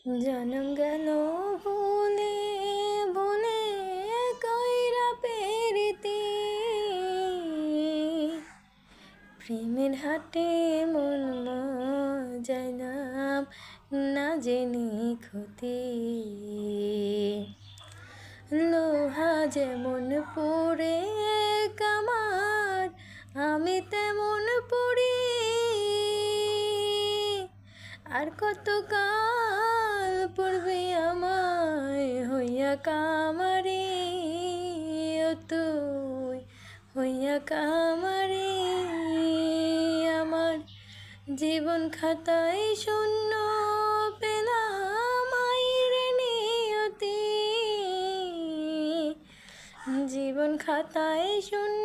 জনম গেল ভুলে ভুলে কইরা পেরিতি প্রেমের হাটে মন মজাইলাম না জেনে ক্ষতি লোহা যেমন পড়ে কামার আমি তেমন পড়ি আর কত কাল পড়বে আমায় হইয়া কামারে ও তুই হইয়া কামারে আমার জীবন খাতায় শূন্য পেলাম আইরে নিয়তি জীবন খাতায় শূন্য